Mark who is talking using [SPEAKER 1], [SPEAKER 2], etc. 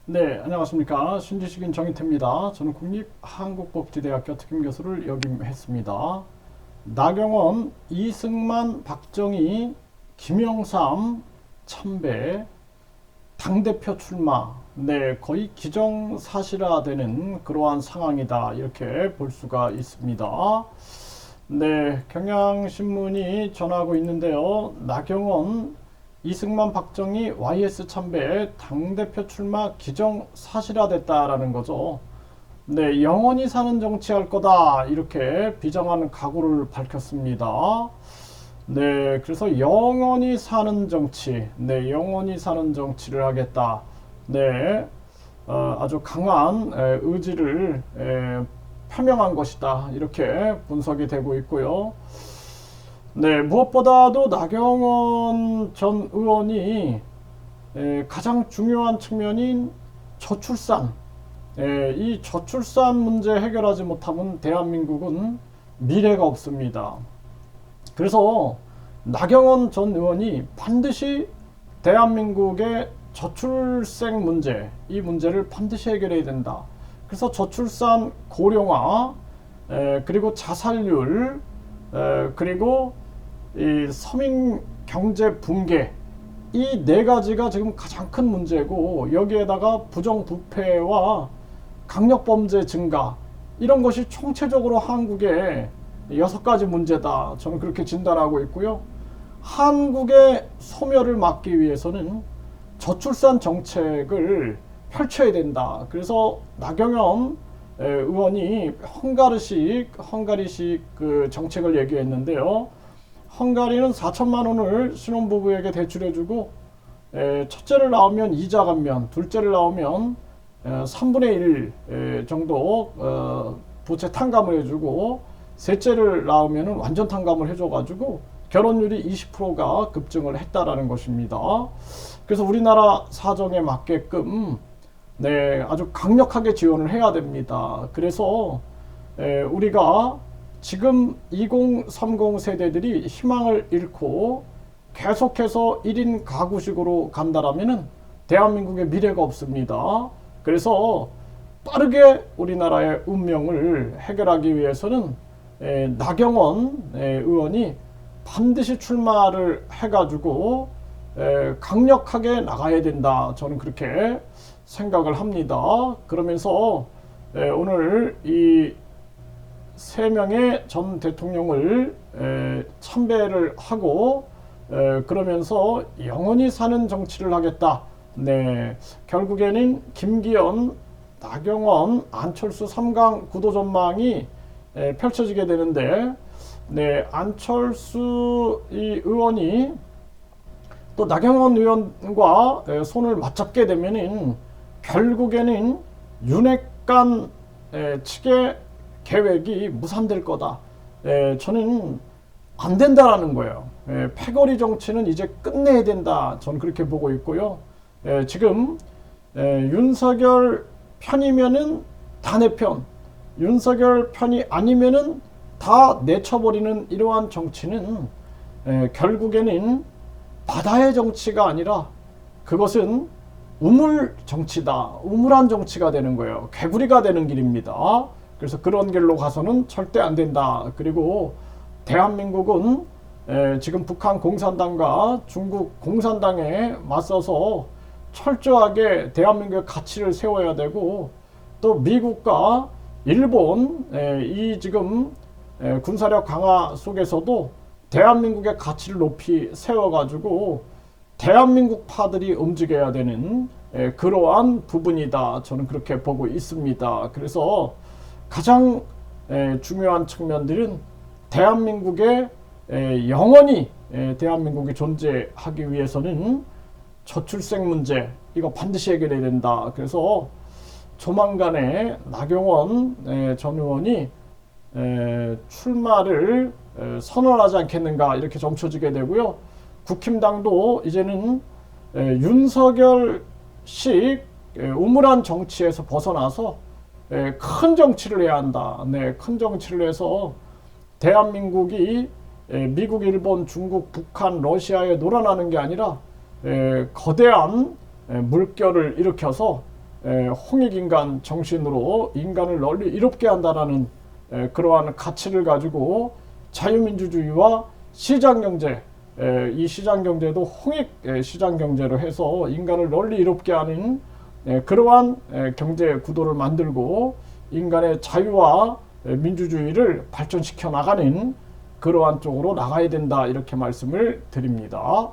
[SPEAKER 1] 네, 안녕하십니까. 신지식인 정인태입니다. 저는 국립한국법제대학교 특임교수를 역임했습니다. 나경원, 이승만, 박정희, 김영삼, 참배, 당대표 출마. 네, 거의 기정사실화되는 그러한 상황이다. 이렇게 볼 수가 있습니다. 네, 경향신문이 전하고 있는데요. 나경원, 이승만, 박정희, YS 참배 당대표 출마 기정사실화됐다라는 거죠. 네, 영원히 사는 정치할 거다 이렇게 비장한 각오를 밝혔습니다. 네, 그래서 영원히 사는 정치, 네, 영원히 사는 정치를 하겠다. 네, 아주 강한 의지를 표명한 것이다 이렇게 분석이 되고 있고요. 네, 무엇보다도 나경원 전 의원이 가장 중요한 측면인 저출산, 이 저출산 문제 해결하지 못하면 대한민국은 미래가 없습니다. 그래서 나경원 전 의원이 반드시 대한민국의 저출생 문제, 이 문제를 반드시 해결해야 된다. 그래서 저출산 고령화, 그리고 자살률, 그리고 이 서민 경제 붕괴, 이 네 가지가 지금 가장 큰 문제고, 여기에다가 부정부패와 강력범죄 증가, 이런 것이 총체적으로 한국의 6가지 문제다. 저는 그렇게 진단하고 있고요. 한국의 소멸을 막기 위해서는 저출산 정책을 펼쳐야 된다. 그래서 나경원 의원이 헝가리식 그 정책을 얘기했는데요. 헝가리는 4천만 원을 신혼부부에게 대출해주고, 첫째를 낳으면 이자 감면, 둘째를 낳으면 3분의 1 정도 부채 탕감을 해주고, 셋째를 낳으면 완전 탕감을 해줘가지고 결혼율이 20%가 급증을 했다라는 것입니다. 그래서 우리나라 사정에 맞게끔 네, 아주 강력하게 지원을 해야 됩니다. 그래서 우리가 지금 2030 세대들이 희망을 잃고 계속해서 1인 가구식으로 간다라면 대한민국의 미래가 없습니다. 그래서 빠르게 우리나라의 운명을 해결하기 위해서는 나경원 의원이 반드시 출마를 해가지고 강력하게 나가야 된다. 저는 그렇게 생각을 합니다. 그러면서 오늘 이 3명의 전 대통령을 참배를 하고 그러면서 영원히 사는 정치를 하겠다. 네, 결국에는 김기현, 나경원, 안철수 3강 구도전망이 펼쳐지게 되는데, 네, 안철수 이 의원이 또 나경원 의원과 손을 맞잡게 되면은 결국에는 윤핵관 측의 계획이 무산될 거다. 저는 안 된다라는 거예요. 패거리 정치는 이제 끝내야 된다. 저는 그렇게 보고 있고요. 지금 윤석열 편이면은 다 내 편, 윤석열 편이 아니면은 다 내쳐버리는 이러한 정치는 결국에는 바다의 정치가 아니라 그것은 우물 정치다. 우물한 정치가 되는 거예요. 개구리가 되는 길입니다. 그래서 그런 길로 가서는 절대 안 된다. 그리고 대한민국은 지금 북한 공산당과 중국 공산당에 맞서서 철저하게 대한민국의 가치를 세워야 되고, 또 미국과 일본 이 지금 군사력 강화 속에서도 대한민국의 가치를 높이 세워가지고 대한민국파들이 움직여야 되는 그러한 부분이다. 저는 그렇게 보고 있습니다. 그래서 가장 중요한 측면들은 대한민국의 영원히 대한민국이 존재하기 위해서는 저출생 문제, 이거 반드시 해결해야 된다. 그래서 조만간에 나경원 전 의원이 출마를 선언하지 않겠는가 이렇게 점쳐지게 되고요. 국힘당도 이제는 윤석열식 우물한 정치에서 벗어나서 큰 정치를 해야 한다. 네, 큰 정치를 해서 대한민국이 미국, 일본, 중국, 북한, 러시아에 놀아나는 게 아니라 거대한 물결을 일으켜서 홍익인간 정신으로 인간을 널리 이롭게 한다라는 그러한 가치를 가지고 자유민주주의와 시장경제, 이 시장경제도 홍익 시장경제로 해서 인간을 널리 이롭게 하는 그러한 경제 구도를 만들고 인간의 자유와 민주주의를 발전시켜 나가는 그러한 쪽으로 나가야 된다, 이렇게 말씀을 드립니다.